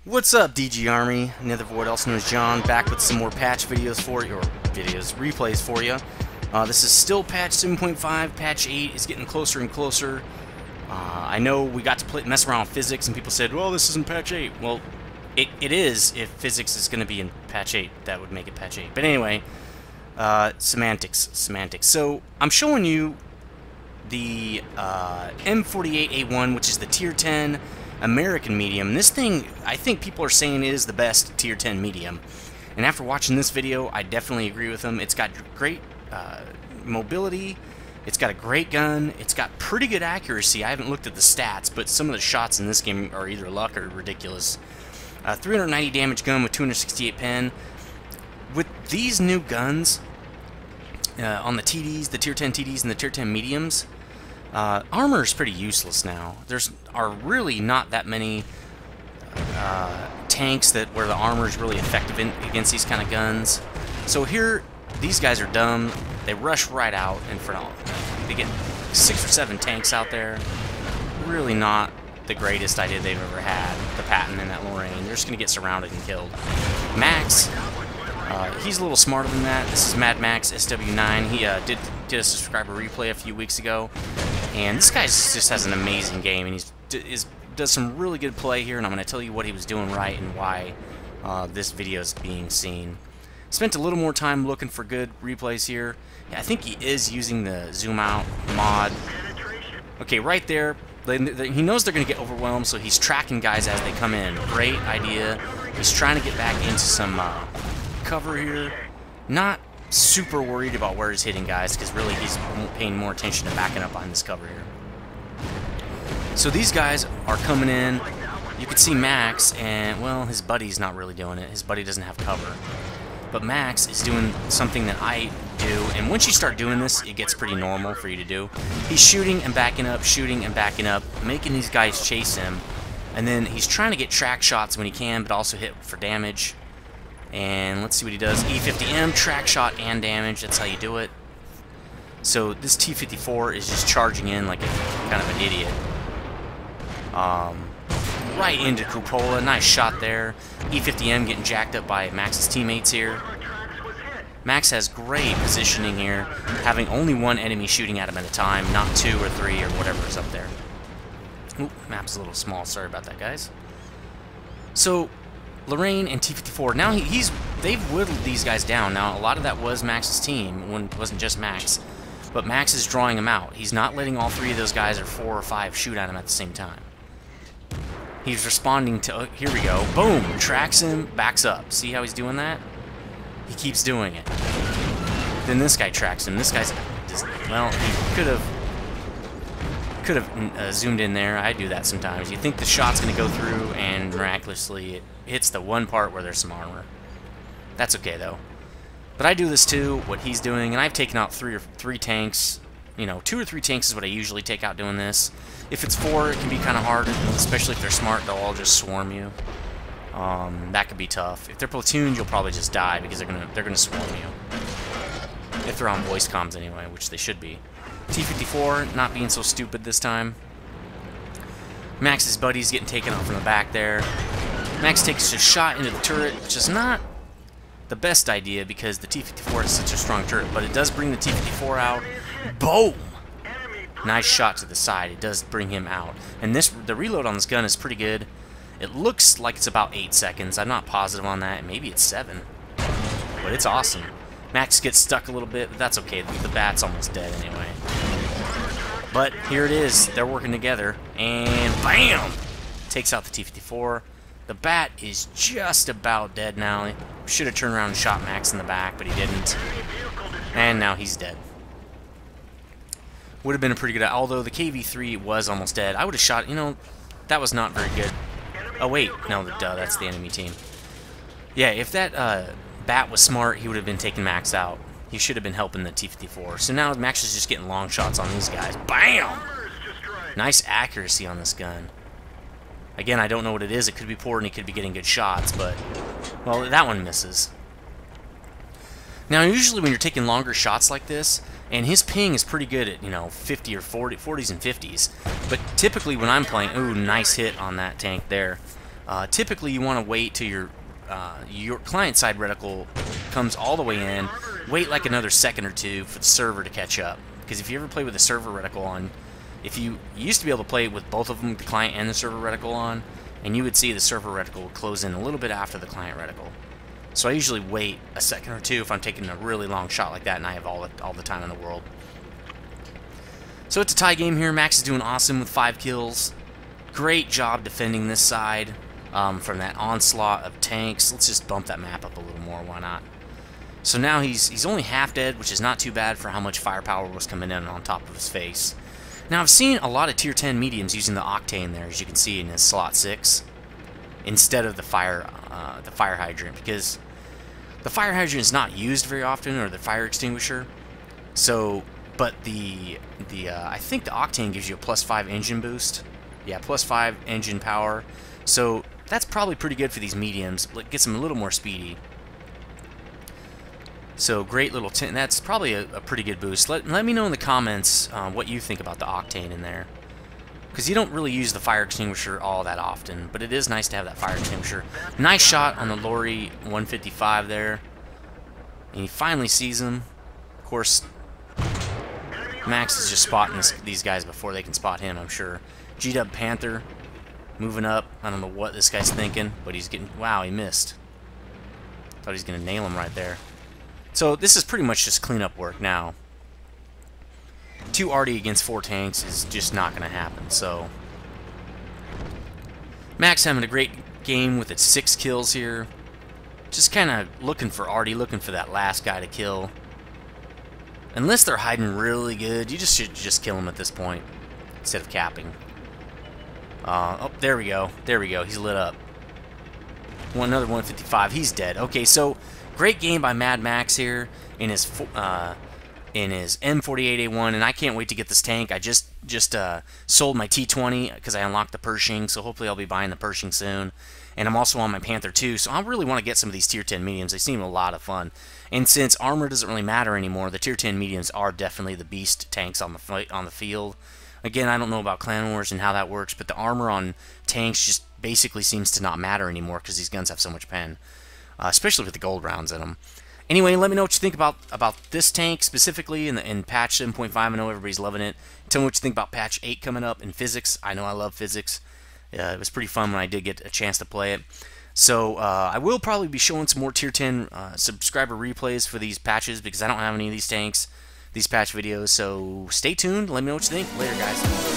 What's up, DG Army? Nethervoid, also known as John, back with some more patch videos for you, or replays for you. This is still patch 7.5. Patch 8 is getting closer and closer. I know we got to mess around with physics, and people said, well, this isn't patch 8. Well, it is if physics is going to be in patch 8. That would make it patch 8. But anyway, semantics. So, I'm showing you the M48A1, which is the Tier 10 American medium. This thing, I think people are saying it is the best Tier 10 medium. And after watching this video, I definitely agree with them. It's got great mobility. It's got a great gun. It's got pretty good accuracy. I haven't looked at the stats, but some of the shots in this game are either luck or ridiculous. 390 damage gun with 268 pen. With these new guns on the TDs, the Tier 10 TDs and the Tier 10 mediums, armor is pretty useless now. There's really not that many tanks where the armor is really effective against these kind of guns. So here, these guys are dumb. They rush right out in front of. They get 6 or 7 tanks out there. Really not the greatest idea they've ever had. The Patton and that Lorraine. They're just gonna get surrounded and killed. Max, he's a little smarter than that. This is Mad Max SW9. He did a subscriber replay a few weeks ago. And this guy just has an amazing game, and he does some really good play here, and I'm going to tell you what he was doing right and why this video is being seen. Spent a little more time looking for good replays here. Yeah, I think he is using the zoom out mod. Okay, right there, he knows they're going to get overwhelmed, so he's tracking guys as they come in. Great idea. He's trying to get back into some cover here. Not super worried about where he's hitting guys, because really he's paying more attention to backing up behind this cover here. So these guys are coming in. You can see Max, and well, his buddy's not really doing it. His buddy doesn't have cover. But Max is doing something that I do, and once you start doing this, it gets pretty normal for you to do. He's shooting and backing up, making these guys chase him, and then he's trying to get track shots when he can, but also hit for damage. And let's see what he does. E50M, track shot and damage. That's how you do it. So this T-54 is just charging in like a kind of an idiot. Right into Cupola. Nice shot there. E50M getting jacked up by Max's teammates here. Max has great positioning here, having only one enemy shooting at him at a time, not 2 or 3 or whatever is up there. Oop, map's a little small. Sorry about that, guys. So Lorraine and T-54. Now they've whittled these guys down. Now a lot of that was Max's team. It wasn't just Max, but Max is drawing them out. He's not letting all 3 of those guys or 4 or 5 shoot at him at the same time. He's responding to. Oh, here we go. Boom! Tracks him. Backs up. See how he's doing that? He keeps doing it. Then this guy tracks him. This guy's just, well, he could have zoomed in there. I do that sometimes. You think the shot's going to go through, and miraculously it hits the one part where there's some armor. That's okay, though. But I do this too, what he's doing, and I've taken out 3 tanks. You know, 2 or 3 tanks is what I usually take out doing this. If it's 4, it can be kind of hard, especially if they're smart. They'll all just swarm you. That could be tough. If they're platoons, you'll probably just die because they're gonna swarm you. If they're on voice comms anyway, which they should be. T-54 not being so stupid this time. Max's buddy's getting taken out from the back there. Max takes a shot into the turret, which is not the best idea because the T-54 is such a strong turret, but it does bring the T-54 out. Boom! Nice shot to the side. It does bring him out. And the reload on this gun is pretty good. It looks like it's about 8 seconds. I'm not positive on that. Maybe it's 7. But it's awesome. Max gets stuck a little bit, but that's okay. The bat's almost dead anyway. But here it is. They're working together. And BAM! Takes out the T-54. The bat is just about dead now. He should have turned around and shot Max in the back, but he didn't. And now he's dead. Would have been a pretty good... Although the KV-3 was almost dead. I would have shot... You know, that was not very good. Oh, wait. No, duh, that's the enemy team. Yeah, if that bat was smart, he would have been taking Max out. He should have been helping the T-54. So now Max is just getting long shots on these guys. BAM! Nice accuracy on this gun. Again, I don't know what it is. It could be poor and he could be getting good shots, but... Well, that one misses. Now, usually when you're taking longer shots like this, and his ping is pretty good at, you know, 50 or 40s and 50s, but typically when I'm playing... Ooh, nice hit on that tank there. Typically, you want to wait till your client-side reticle comes all the way in. Wait like another second or two for the server to catch up. Because if you ever play with the server reticle on, if you used to be able to play with both of them, the client and the server reticle on, and you would see the server reticle close in a little bit after the client reticle. So I usually wait a second or two if I'm taking a really long shot like that and I have all the time in the world. So it's a tie game here. Max is doing awesome with 5 kills. Great job defending this side from that onslaught of tanks. Let's just bump that map up a little more. Why not? So now he's only half dead, which is not too bad for how much firepower was coming in on top of his face. Now I've seen a lot of tier 10 mediums using the octane there, as you can see in his slot 6, instead of the fire hydrant, because the fire hydrant is not used very often, or the fire extinguisher. So, but I think the octane gives you a +5 engine boost. Yeah, +5 engine power. So that's probably pretty good for these mediums. It gets them a little more speedy. So great little that's probably a pretty good boost. Let me know in the comments what you think about the octane in there, because you don't really use the fire extinguisher all that often, but it is nice to have that fire extinguisher. Nice shot on the Lorry 155 there, and he finally sees him. Of course, Max is just spotting these guys before they can spot him, I'm sure. GW Panther moving up. I don't know what this guy's thinking, but he's getting... Wow, he missed. Thought he was going to nail him right there. So this is pretty much just cleanup work now. 2 arty against 4 tanks is just not going to happen. So Max having a great game with its 6 kills here. Just kind of looking for arty, looking for that last guy to kill. Unless they're hiding really good, you should just kill him at this point instead of capping. Oh, there we go. There we go. He's lit up. Another 155. He's dead. Okay, so great game by Mad Max here in his M48A1, and I can't wait to get this tank. I just sold my T20 because I unlocked the Pershing, so hopefully I'll be buying the Pershing soon. And I'm also on my Panther 2, so I really want to get some of these tier 10 mediums. They seem a lot of fun. And since armor doesn't really matter anymore, the tier 10 mediums are definitely the beast tanks on the field. Again, I don't know about Clan Wars and how that works, but the armor on tanks just basically seems to not matter anymore because these guns have so much pen, especially with the gold rounds in them. Anyway, let me know what you think about this tank specifically in patch 7.5. I know everybody's loving it. Tell me what you think about patch 8 coming up in physics. I know I love physics. It was pretty fun when I did get a chance to play it. So I will probably be showing some more tier 10 subscriber replays for these patches because I don't have any of these tanks, these patch videos. So stay tuned. Let me know what you think. Later, guys.